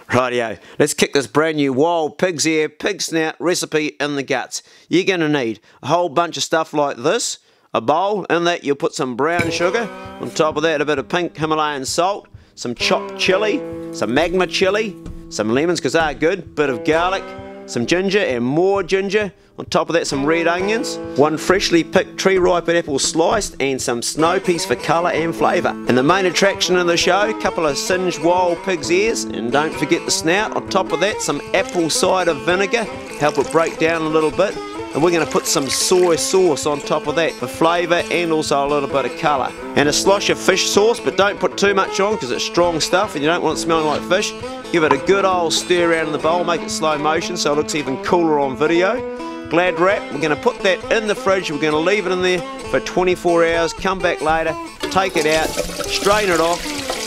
Rightio, let's kick this brand new wild pig's ear, pig snout recipe in the guts. You're going to need a whole bunch of stuff like this, a bowl. In that you'll put some brown sugar, on top of that a bit of pink Himalayan salt, some chopped chilli, some magma chilli, some lemons because they're good, bit of garlic, some ginger and more ginger. On top of that some red onions, one freshly picked tree ripe apple sliced, and some snow peas for colour and flavour. And the main attraction of the show, a couple of singed wild pig's ears, and don't forget the snout. On top of that some apple cider vinegar, help it break down a little bit. And we're going to put some soy sauce on top of that for flavour and also a little bit of colour. And a slosh of fish sauce, but don't put too much on because it's strong stuff and you don't want it smelling like fish. Give it a good old stir around in the bowl, make it slow motion so it looks even cooler on video. Glad wrap, we're going to put that in the fridge, we're going to leave it in there for 24 hours, come back later, take it out, strain it off,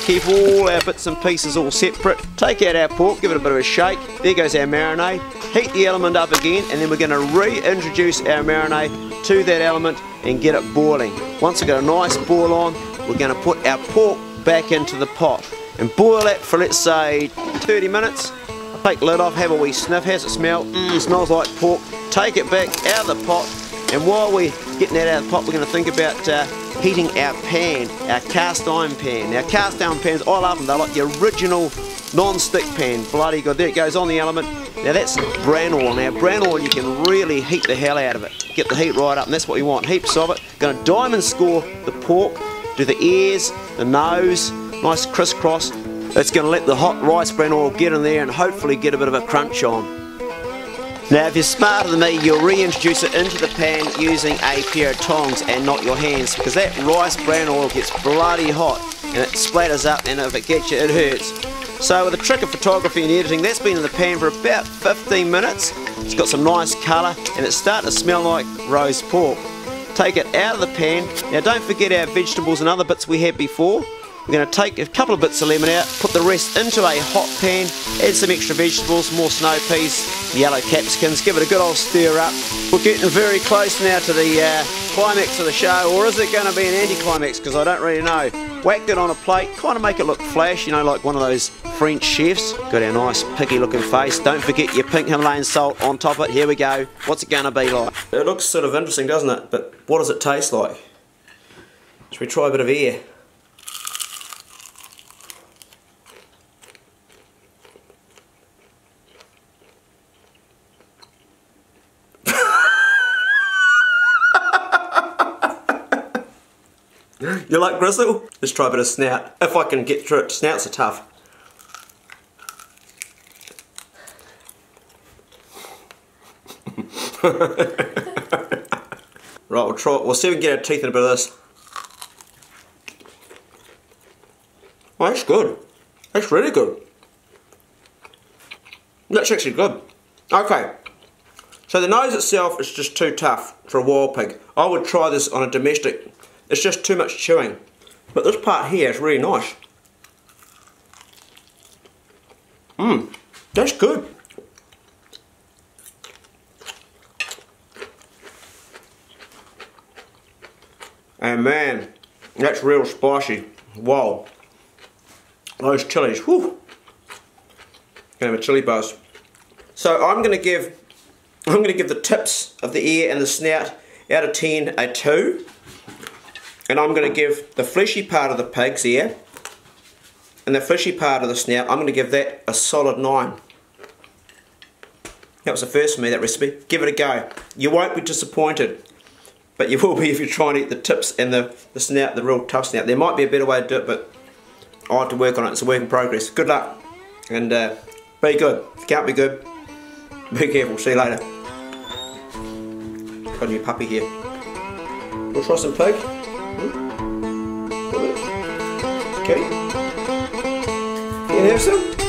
keep all our bits and pieces all separate, take out our pork, give it a bit of a shake, there goes our marinade, heat the element up again, and then we're going to reintroduce our marinade to that element and get it boiling. Once we've got a nice boil on, we're going to put our pork back into the pot and boil that for, let's say, 30 minutes. Take the lid off, have a wee sniff. How's it smell? Smells like pork. Take it back out of the pot, and while we're getting that out of the pot, we're going to think about heating our pan, our cast iron pan. Now cast iron pans, I love them, they're like the original non-stick pan, bloody good. There it goes on the element. Now that's bran oil. Now bran oil, you can really heat the hell out of it. Get the heat right up, and that's what you want, heaps of it. Going to diamond score the pork, do the ears, the nose, nice crisscross. It's going to let the hot rice bran oil get in there and hopefully get a bit of a crunch on. Now if you're smarter than me, you'll reintroduce it into the pan using a pair of tongs and not your hands, because that rice bran oil gets bloody hot and it splatters up, and if it gets you, it hurts. So with the trick of photography and editing, that's been in the pan for about 15 minutes. It's got some nice colour and it's starting to smell like roast pork. Take it out of the pan. Now don't forget our vegetables and other bits we had before. We're going to take a couple of bits of lemon out, put the rest into a hot pan, add some extra vegetables, more snow peas, yellow capsicums, give it a good old stir up. We're getting very close now to the climax of the show, or is it going to be an anti-climax, because I don't really know. Whacked it on a plate, kind of make it look flash, you know, like one of those French chefs. Got our nice picky looking face. Don't forget your pink Himalayan salt on top of it. Here we go. What's it going to be like? It looks sort of interesting, doesn't it? But what does it taste like? Should we try a bit of air? You like gristle? Let's try a bit of snout. If I can get through it. Snouts are tough. Right, we'll try it. We'll see if we can get our teeth in a bit of this. Oh, that's good. That's really good. That's actually good. Okay. So the nose itself is just too tough for a wild pig. I would try this on a domestic. It's just too much chewing. But this part here is really nice. That's good. And man, that's real spicy. Wow. Those chilies, whew. Gonna have a chili buzz. So I'm gonna give the tips of the ear and the snout out of 10 a 2. And I'm going to give the fleshy part of the pig's ear and the fleshy part of the snout, I'm going to give that a solid 9. That was the first for me, that recipe. Give it a go. You won't be disappointed, but you will be if you try and eat the tips and the snout, the real tough snout. There might be a better way to do it, but I'll have to work on it. It's a work in progress. Good luck, and be good. If you can't be good, be careful. See you later. Got a new puppy here. We'll try some pig. Okay. You can have some?